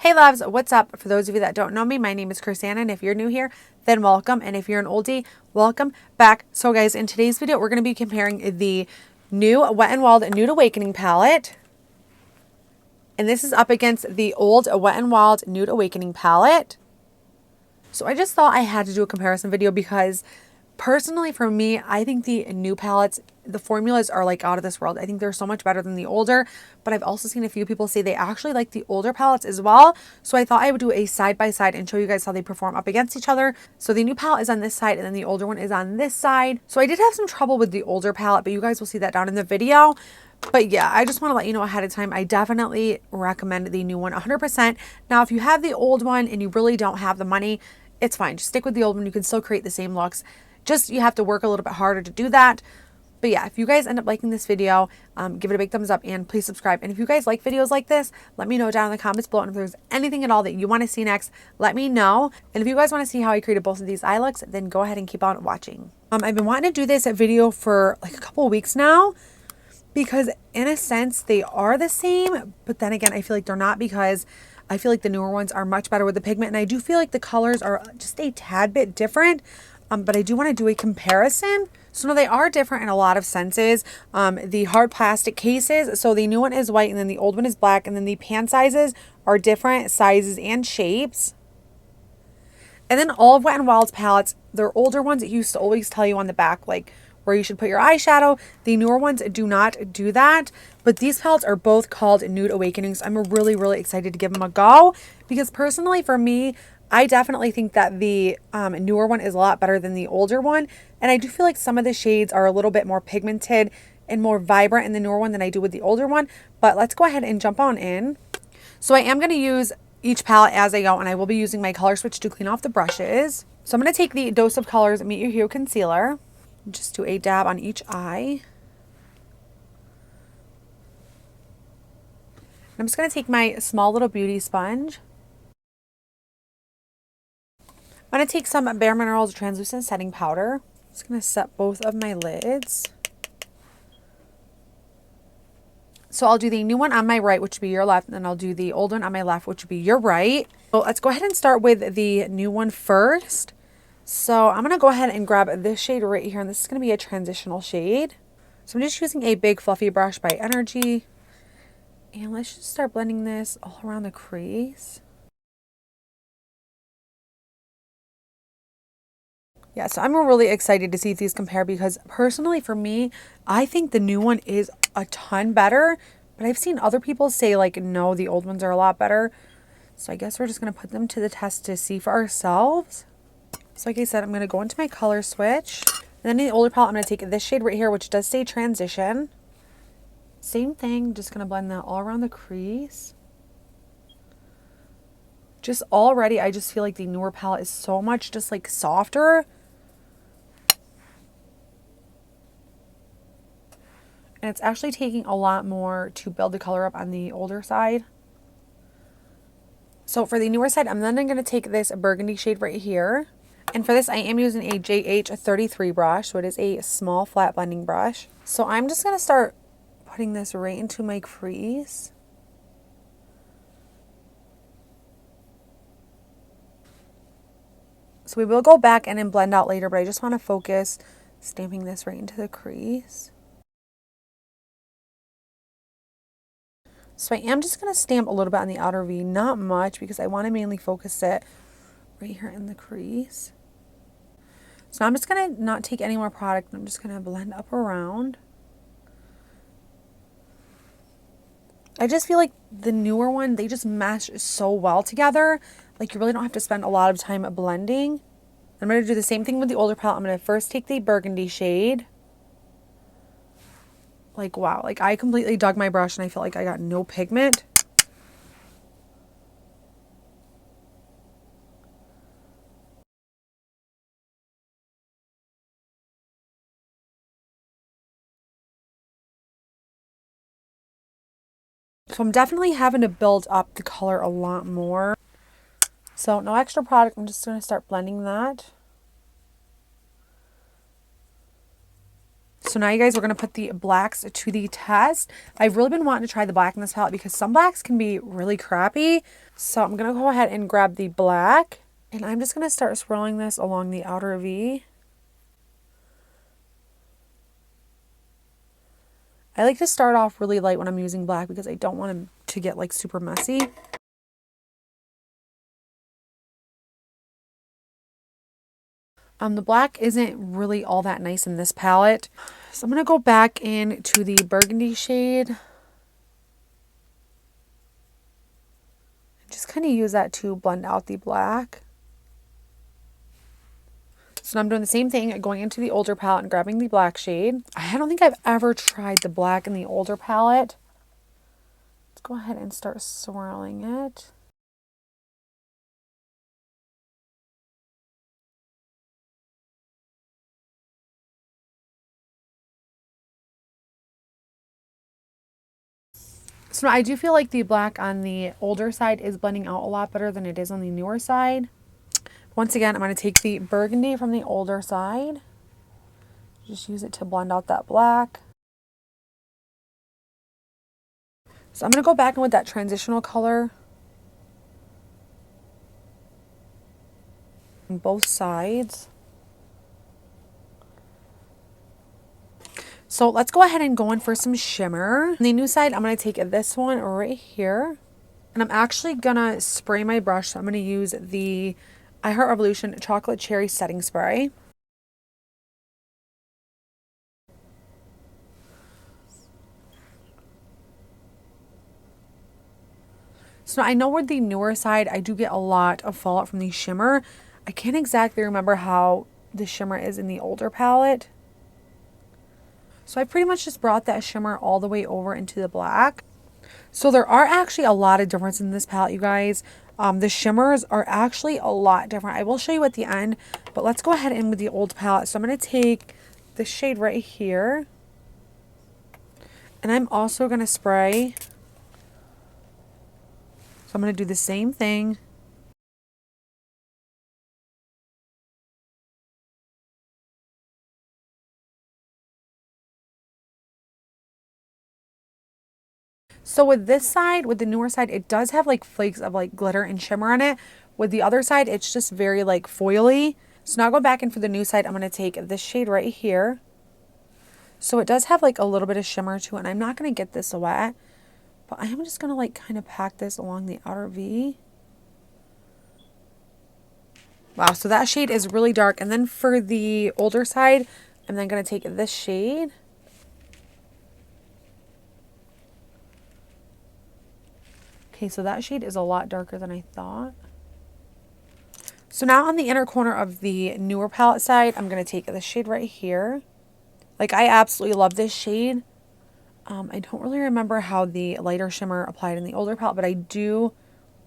Hey loves, what's up? For those of you that don't know me, my name is Crissanna, and if you're new here, then welcome. And if you're an oldie, welcome back. So guys, in today's video, we're going to be comparing the new Wet n Wild Nude Awakening palette. And this is up against the old Wet n Wild Nude Awakening palette. So I just thought I had to do a comparison video because personally for me, I think the new palettes, the formulas are like out of this world. I think they're so much better than the older, but I've also seen a few people say they actually like the older palettes as well. So I thought I would do a side by side and show you guys how they perform up against each other. So the new palette is on this side and then the older one is on this side. So I did have some trouble with the older palette, but you guys will see that down in the video. But yeah, I just want to let you know ahead of time, I definitely recommend the new one 100%. Now, if you have the old one and you really don't have the money, it's fine. Just stick with the old one. You can still create the same looks. Just you have to work a little bit harder to do that. But yeah, if you guys end up liking this video, give it a big thumbs up and please subscribe. And if you guys like videos like this, let me know down in the comments below. And if there's anything at all that you want to see next, let me know. And if you guys want to see how I created both of these eye looks, then go ahead and keep on watching. I've been wanting to do this video for like a couple of weeks now because in a sense they are the same. But then again, I feel like they're not because I feel like the newer ones are much better with the pigment. And I do feel like the colors are just a tad bit different. But I do want to do a comparison. So no, they are different in a lot of senses. The hard plastic cases, so the new one is white and then the old one is black. And then the pan sizes are different sizes and shapes. And then all of Wet n Wild's palettes, their older ones, it used to always tell you on the back, like where you should put your eyeshadow. The newer ones do not do that. But these palettes are both called Nude Awakenings. I'm really, really excited to give them a go. Because personally for me, I definitely think that the newer one is a lot better than the older one. And I do feel like some of the shades are a little bit more pigmented and more vibrant in the newer one than I do with the older one. But let's go ahead and jump on in. So I am going to use each palette as I go, and I will be using my color switch to clean off the brushes. So I'm going to take the Dose of Colors Meet Your Hero Concealer. Just do a dab on each eye. I'm just going to take my small little beauty sponge. I'm going to take some Bare Minerals Translucent Setting Powder. I'm just going to set both of my lids. So I'll do the new one on my right, which would be your left, and then I'll do the old one on my left, which would be your right. So let's go ahead and start with the new one first. So I'm going to go ahead and grab this shade right here, and this is going to be a transitional shade. So I'm just using a big fluffy brush by Energy. And let's just start blending this all around the crease. Yeah, so I'm really excited to see if these compare because personally for me, I think the new one is a ton better. But I've seen other people say like, no, the old ones are a lot better. So I guess we're just going to put them to the test to see for ourselves. So like I said, I'm going to go into my color switch. And then in the older palette, I'm going to take this shade right here, which does say Transition. Same thing, just going to blend that all around the crease. Just already, I just feel like the newer palette is so much just like softer. And it's actually taking a lot more to build the color up on the older side. So for the newer side, I'm then going to take this burgundy shade right here. And for this, I am using a JH33 brush. So it is a small flat blending brush. So I'm just going to start putting this right into my crease. So we will go back in and blend out later, but I just want to focus stamping this right into the crease. So I am just going to stamp a little bit on the outer V, not much because I want to mainly focus it right here in the crease. So now I'm just going to not take any more product. I'm just going to blend up around. I just feel like the newer one, they just mesh so well together. Like you really don't have to spend a lot of time blending. I'm going to do the same thing with the older palette. I'm going to first take the burgundy shade. Like, wow, like I completely dug my brush and I feel like I got no pigment. So I'm definitely having to build up the color a lot more. So no extra product, I'm just going to start blending that. So now you guys, we're going to put the blacks to the test. I've really been wanting to try the black in this palette because some blacks can be really crappy. So I'm going to go ahead and grab the black. And I'm just going to start swirling this along the outer V. I like to start off really light when I'm using black because I don't want them to get like super messy. The black isn't really all that nice in this palette. So I'm going to go back into the burgundy shade. Just kind of use that to blend out the black. So now I'm doing the same thing, going into the older palette and grabbing the black shade. I don't think I've ever tried the black in the older palette. Let's go ahead and start swirling it. So I do feel like the black on the older side is blending out a lot better than it is on the newer side. Once again, I'm going to take the burgundy from the older side. Just use it to blend out that black. So I'm going to go back in with that transitional color on both sides. So let's go ahead and go in for some shimmer. On the new side, I'm going to take this one right here. And I'm actually going to spray my brush. So I'm going to use the I Heart Revolution Chocolate Cherry Setting Spray. So I know with the newer side, I do get a lot of fallout from the shimmer. I can't exactly remember how the shimmer is in the older palette. So I pretty much just brought that shimmer all the way over into the black. So there are actually a lot of difference in this palette, you guys. The shimmers are actually a lot different. I will show you at the end, but let's go ahead in with the old palette. So I'm going to take the shade right here. And I'm also going to spray. So I'm going to do the same thing. So with this side, with the newer side, it does have like flakes of like glitter and shimmer on it. With the other side, it's just very like foily. So now I'll go back in for the new side. I'm going to take this shade right here. So it does have like a little bit of shimmer to it. And I'm not going to get this wet, but I am just going to like kind of pack this along the outer V. Wow, so that shade is really dark. And then for the older side, I'm then going to take this shade. Okay, so that shade is a lot darker than I thought. So now on the inner corner of the newer palette side, I'm going to take this shade right here. Like, I absolutely love this shade. I don't really remember how the lighter shimmer applied in the older palette, but I do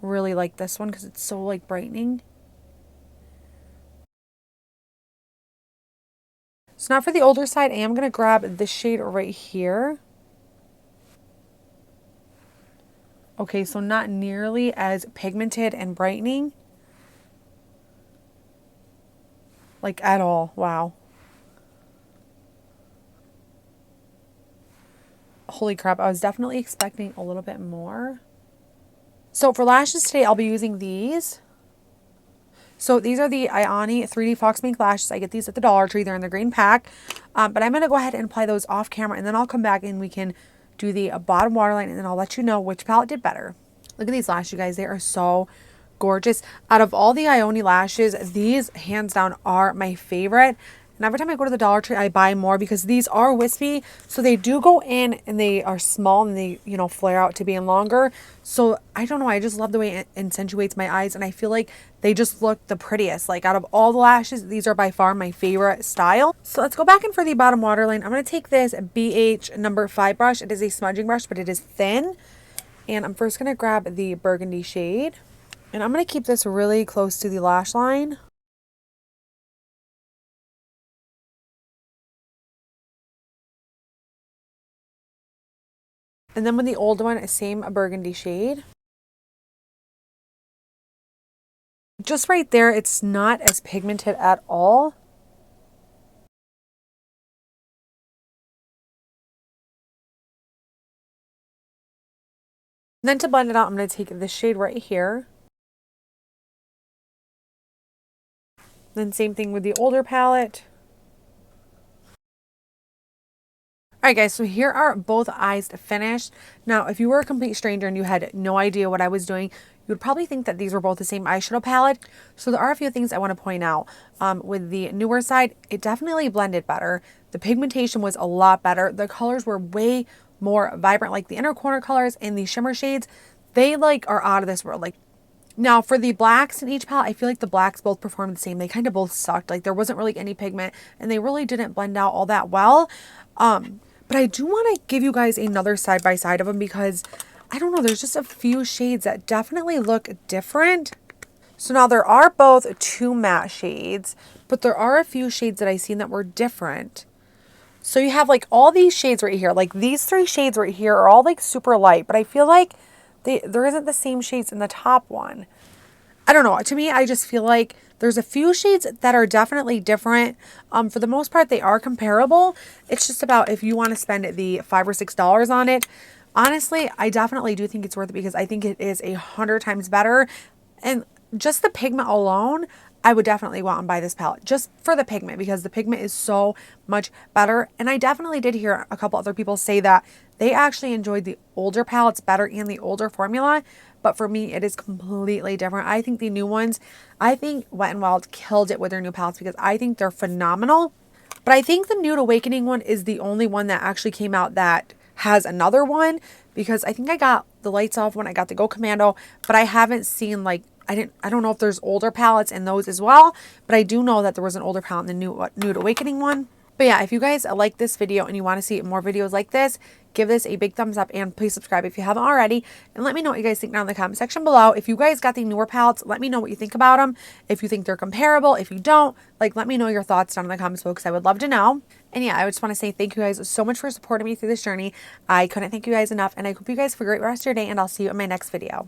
really like this one because it's so, like, brightening. So now for the older side, I am going to grab this shade right here. Okay, so not nearly as pigmented and brightening. Like, at all. Wow. Holy crap, I was definitely expecting a little bit more. So for lashes today, I'll be using these. So these are the Ioni 3D Fox Mink lashes. I get these at the Dollar Tree. They're in the green pack. But I'm going to go ahead and apply those off camera, and then I'll come back and we can do the bottom waterline, and then I'll let you know which palette did better. Look at these lashes, you guys. They are so gorgeous. Out of all the Ioni lashes, these hands down are my favorite. And every time I go to the Dollar Tree, I buy more because these are wispy. So they do go in and they are small and they, you know, flare out to being longer. So I don't know. I just love the way it accentuates my eyes. And I feel like they just look the prettiest. Like, out of all the lashes, these are by far my favorite style. So let's go back in for the bottom waterline. I'm going to take this BH number 5 brush. It is a smudging brush, but it is thin. And I'm first going to grab the burgundy shade. And I'm going to keep this really close to the lash line. And then with the old one, same burgundy shade. Just right there, it's not as pigmented at all. And then to blend it out, I'm going to take this shade right here. Then same thing with the older palette. Alright guys, so here are both eyes finished. Now, if you were a complete stranger and you had no idea what I was doing, you would probably think that these were both the same eyeshadow palette. So there are a few things I want to point out. With the newer side, it definitely blended better. The pigmentation was a lot better. The colors were way more vibrant, like the inner corner colors and the shimmer shades. They like are out of this world. Like now for the blacks in each palette, I feel like the blacks both performed the same. They kind of both sucked. Like there wasn't really any pigment and they really didn't blend out all that well. But I do want to give you guys another side by side of them because I don't know, there's just a few shades that definitely look different. So now there are both two matte shades, but there are a few shades that I seen that were different. So you have like all these shades right here, like these three shades right here are all like super light, but I feel like there isn't the same shades in the top one. I don't know. To me, I just feel like there's a few shades that are definitely different. For the most part, they are comparable. It's just about if you want to spend the $5 or $6 on it. Honestly, I definitely do think it's worth it because I think it is 100 times better. And just the pigment alone, I would definitely want and buy this palette just for the pigment because the pigment is so much better. And I definitely did hear a couple other people say that they actually enjoyed the older palettes better and the older formula. But for me, it is completely different. I think the new ones, I think Wet n Wild killed it with their new palettes because I think they're phenomenal. But I think the Nude Awakening one is the only one that actually came out that has another one because I think I got the lights off when I got the Go Commando, but I haven't seen like, I don't know if there's older palettes in those as well, but I do know that there was an older palette in the Nude Awakening one. But yeah, if you guys like this video and you want to see more videos like this, give this a big thumbs up and please subscribe if you haven't already. And let me know what you guys think down in the comment section below. If you guys got the newer palettes, let me know what you think about them. If you think they're comparable, if you don't, like let me know your thoughts down in the comments below because I would love to know. And yeah, I just want to say thank you guys so much for supporting me through this journey. I couldn't thank you guys enough and I hope you guys have a great rest of your day and I'll see you in my next video.